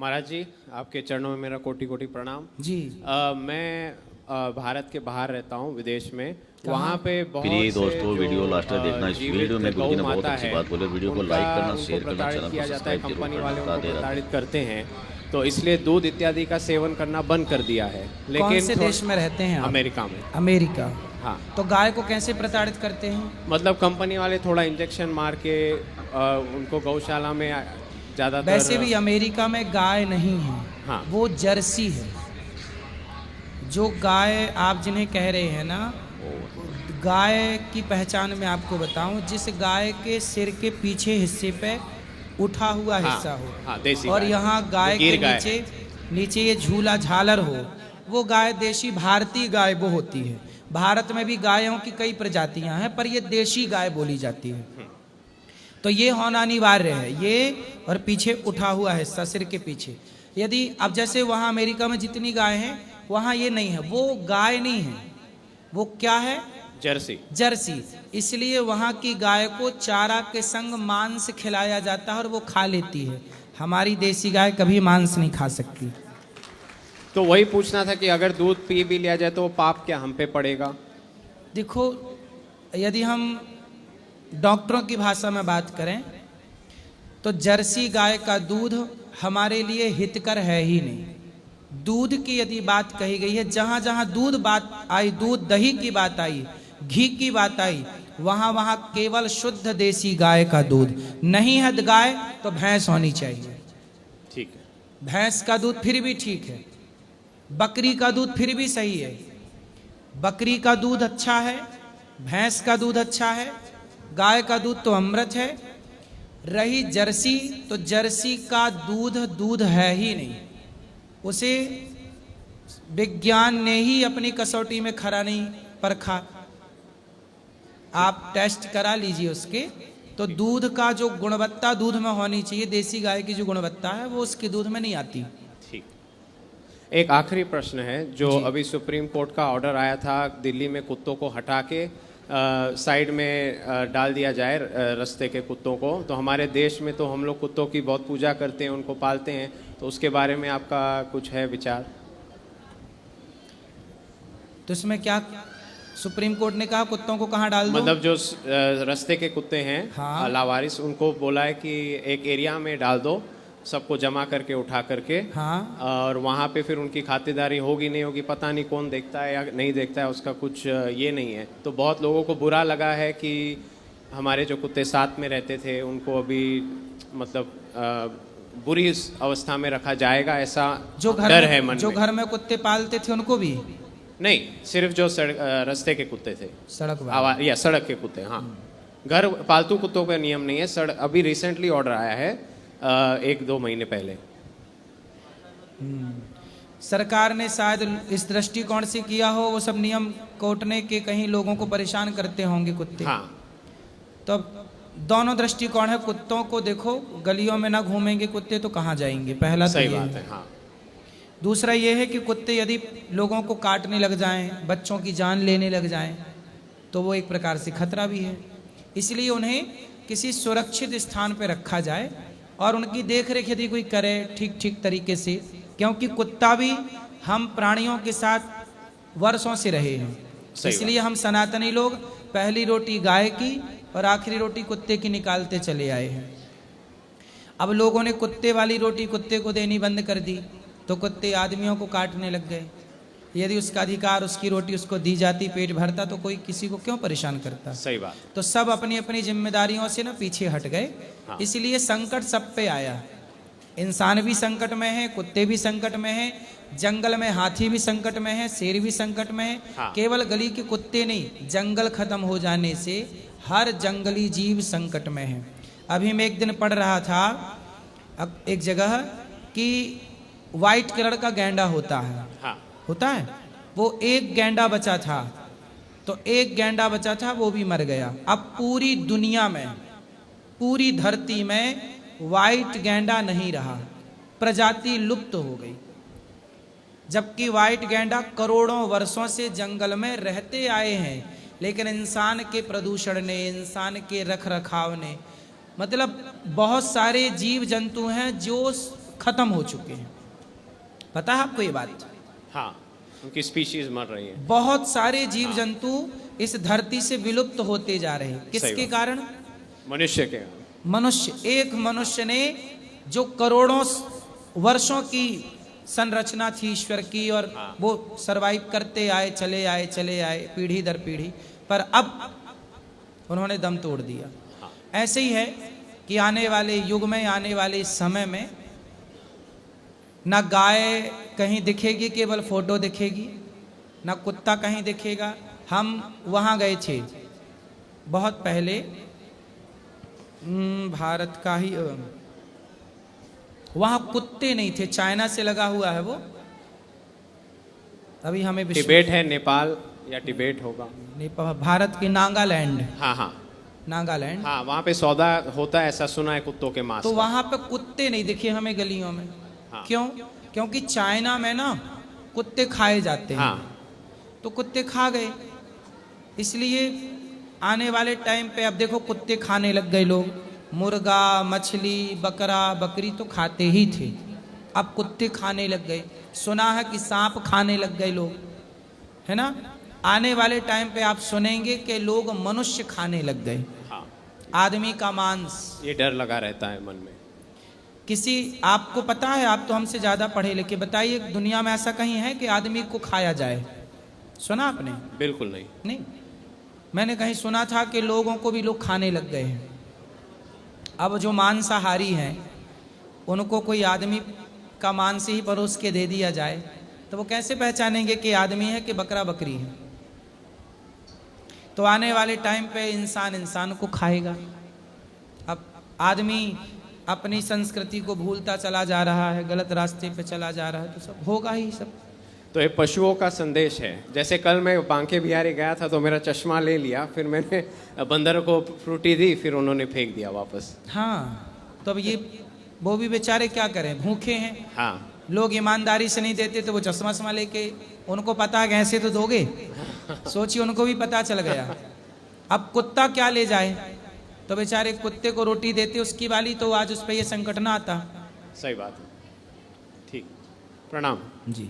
महाराज जी, आपके चरणों में मेरा कोटि कोटि प्रणाम जी। मैं भारत के बाहर रहता हूँ, विदेश में। वहाँ पे बहुत प्रिय से दोस्तों, जो वीडियो लास्ट तक देखना। इस वीडियो में गुरुजी ने बहुत अच्छी बात बोली। वीडियो को लाइक करना, शेयर करना, चैनल को किया जाता है, सब्सक्राइब जरूर कंपनी वाले करना। उनको प्रताड़ित करते हैं, तो इसलिए दूध इत्यादि का सेवन करना बंद कर दिया है। लेकिन कौन से देश में रहते हैं आप? अमेरिका में। अमेरिका। हाँ, तो गाय को कैसे प्रताड़ित करते हैं? मतलब कंपनी वाले थोड़ा इंजेक्शन मार के उनको गौशाला में ज़्यादातर। वैसे भी अमेरिका में गाय नहीं है, हाँ, वो जर्सी है। जो गाय आप जिन्हें कह रहे हैं ना, गाय की पहचान मैं आपको बताऊं, जिस गाय के सिर के पीछे हिस्से पे उठा हुआ हिस्सा हो, हाँ, देसी और गाय। यहाँ गाय के गिर गाय। नीचे ये झूला झालर हो, वो गाय देशी भारतीय गाय वो होती है। भारत में भी गायों की कई प्रजातियां हैं, पर ये देशी गाय बोली जाती है। तो ये होना अनिवार्य है, ये और पीछे उठा हुआ हिस्सा सिर के पीछे। यदि अब जैसे वहाँ अमेरिका में जितनी गाय हैं, वहाँ ये नहीं है, वो गाय नहीं है, वो क्या है? जर्सी। जर्सी। इसलिए वहाँ की गाय को चारा के संग मांस खिलाया जाता है और वो खा लेती है। हमारी देसी गाय कभी मांस नहीं खा सकती। तो वही पूछना था कि अगर दूध पी भी लिया जाए तो वो पाप क्या हम पे पड़ेगा? देखो, यदि हम डॉक्टरों की भाषा में बात करें तो जर्सी गाय का दूध हमारे लिए हितकर है ही नहीं। दूध की यदि बात कही गई है, जहां जहां दूध बात आई, दूध दही की बात आई, घी की बात आई, वहां वहां केवल शुद्ध देसी गाय का दूध। नहीं है गाय तो भैंस होनी चाहिए। ठीक है। भैंस का दूध फिर भी ठीक है, बकरी का दूध फिर भी सही है। बकरी का दूध अच्छा है, भैंस का दूध अच्छा है, गाय का दूध तो अमृत है। रही जर्सी, तो जर्सी का दूध दूध है ही नहीं, उसे विज्ञान ने ही अपनी कसौटी में खरा नहीं परखा। आप टेस्ट करा लीजिए उसके, तो दूध का जो गुणवत्ता दूध में होनी चाहिए, देसी गाय की जो गुणवत्ता है, वो उसके दूध में नहीं आती। ठीक। एक आखिरी प्रश्न है, जो अभी सुप्रीम कोर्ट का ऑर्डर आया था, दिल्ली में कुत्तों को हटा के साइड में डाल दिया जाए, रास्ते के कुत्तों को। तो हमारे देश में तो हम लोग कुत्तों की बहुत पूजा करते हैं, उनको पालते हैं, तो उसके बारे में आपका कुछ है विचार? तो इसमें क्या सुप्रीम कोर्ट ने कहा कुत्तों को कहाँ डाल दो? मतलब जो रास्ते के कुत्ते हैं, हाँ, लावारिस, उनको बोला है कि एक एरिया में डाल दो, सबको जमा करके उठा करके। हाँ, और वहाँ पे फिर उनकी खातिरदारी होगी नहीं होगी, पता नहीं कौन देखता है या नहीं देखता है, उसका कुछ ये नहीं है। तो बहुत लोगों को बुरा लगा है कि हमारे जो कुत्ते साथ में रहते थे उनको अभी मतलब बुरी अवस्था में रखा जाएगा, ऐसा जो घर डर में, है मन जो में। घर में कुत्ते पालते थे उनको भी नहीं, सिर्फ जो रास्ते के कुत्ते थे, सड़क वाले। या सड़क के कुत्ते। हाँ, घर पालतू कुत्तों का नियम नहीं है। सड़क अभी रिसेंटली ऑर्डर आया है, 1-2 महीने पहले। सरकार ने शायद इस दृष्टिकोण से किया हो, वो सब नियम कोर्ट ने के कहीं लोगों को परेशान करते होंगे कुत्ते। हाँ, तो दोनों दृष्टिकोण है। कुत्तों को देखो, गलियों में ना घूमेंगे कुत्ते तो कहाँ जाएंगे, पहला तो सही ये बात है। हाँ, दूसरा ये है कि कुत्ते यदि लोगों को काटने लग जाएं, बच्चों की जान लेने लग जाएं, तो वो एक प्रकार से खतरा भी है। इसलिए उन्हें किसी सुरक्षित स्थान पर रखा जाए और उनकी देखरेख यदि कोई करे ठीक ठीक तरीके से, क्योंकि कुत्ता भी हम प्राणियों के साथ वर्षों से रहे हैं। इसलिए हम सनातनी लोग पहली रोटी गाय की और आखिरी रोटी कुत्ते की निकालते चले आए हैं। अब लोगों ने कुत्ते वाली रोटी कुत्ते को देनी बंद कर दी, तो कुत्ते आदमियों को काटने लग गए। यदि उसका अधिकार, उसकी रोटी उसको दी जाती, पेट भरता, तो कोई किसी को क्यों परेशान करता? सही बात। तो सब अपनी अपनी जिम्मेदारियों से ना पीछे हट गए। हाँ। इसलिए संकट सब पे आया। इंसान भी संकट में है, कुत्ते भी संकट में है, जंगल में हाथी भी संकट में है, शेर भी संकट में है। हाँ। केवल गली के कुत्ते नहीं, जंगल खत्म हो जाने से हर जंगली जीव संकट में है। अभी मैं एक दिन पढ़ रहा था एक जगह कि व्हाइट कलर का गैंडा होता है। हाँ, होता है, वो एक गैंडा बचा था, तो एक गैंडा बचा था, वो भी मर गया। अब पूरी दुनिया में, पूरी धरती में व्हाइट गैंडा नहीं रहा, प्रजाति लुप्त हो गई। जबकि व्हाइट गैंडा करोड़ों वर्षों से जंगल में रहते आए हैं, लेकिन इंसान के प्रदूषण ने, इंसान के रख रखाव ने, मतलब बहुत सारे जीव जंतु हैं जो खत्म हो चुके हैं। पता है आपको ये बात? हाँ, उनकी स्पीशीज मर रही है। बहुत सारे जीव जंतु इस धरती से विलुप्त होते जा रहे हैं। किसके कारण? मनुष्य के। मनुष्य, एक मनुष्य ने जो करोड़ों वर्षों की संरचना थी ईश्वर की, और वो सरवाइव करते आए, चले आए पीढ़ी दर पीढ़ी, पर अब उन्होंने दम तोड़ दिया। ऐसे ही है कि आने वाले युग में, आने वाले समय में ना गाय कहीं दिखेगी, केवल फोटो दिखेगी, ना कुत्ता कहीं दिखेगा। हम वहाँ गए थे बहुत पहले, भारत का ही, वहाँ कुत्ते नहीं थे, चाइना से लगा हुआ है वो। अभी हमें टिबेट है, नेपाल या टिबेट होगा, नेपाल, भारत की नागालैंड। हाँ हाँ, नागालैंड। हाँ, वहाँ पे सौदा होता है, ऐसा सुना है कुत्तों के मांस तो का। वहाँ पे कुत्ते नहीं दिखे हमें गलियों में। हाँ। क्यों? क्योंकि चाइना में ना कुत्ते खाए जाते हैं। हाँ। तो कुत्ते खा गए, इसलिए आने वाले टाइम पे अब देखो कुत्ते खाने लग गए लोग। मुर्गा, मछली, बकरा, बकरी तो खाते ही थे, अब कुत्ते खाने लग गए। सुना है कि सांप खाने लग गए लोग, है ना। आने वाले टाइम पे आप सुनेंगे कि लोग मनुष्य खाने लग गए। हाँ। आदमी का मांस, ये डर लगा रहता है मन में। किसी, आपको पता है, आप तो हमसे ज्यादा पढ़े लिखे, बताइए दुनिया में ऐसा कहीं है कि आदमी को खाया जाए? सुना आपने? बिल्कुल नहीं। नहीं, मैंने कहीं सुना था कि लोगों को भी लोग खाने लग गए हैं। अब जो मांसाहारी हैं उनको कोई आदमी का मांस ही परोस के दे दिया जाए तो वो कैसे पहचानेंगे कि आदमी है कि बकरा बकरी है? तो आने वाले टाइम पे इंसान इंसान को खाएगा। अब आदमी अपनी संस्कृति को भूलता चला जा रहा है, गलत रास्ते पे चला जा रहा है, तो सब होगा ही सब। तो ये पशुओं का संदेश है। जैसे कल मैं बांके बिहारी गया था तो मेरा चश्मा ले लिया, फिर मैंने बंदर को फ्रूटी दी, फिर उन्होंने फेंक दिया वापस। हाँ, तो अब ये वो भी बेचारे क्या करें, भूखे हैं। हाँ, लोग ईमानदारी से नहीं देते तो वो चश्मा शमा लेके, उनको पता है कि ऐसे तो दोगे, सोचिए उनको भी पता चल गया। अब कुत्ता क्या ले जाए, तो बेचारे कुत्ते को रोटी देते उसकी वाली, तो आज उस पर ये संकट ना आता। सही बात है। ठीक, प्रणाम जी।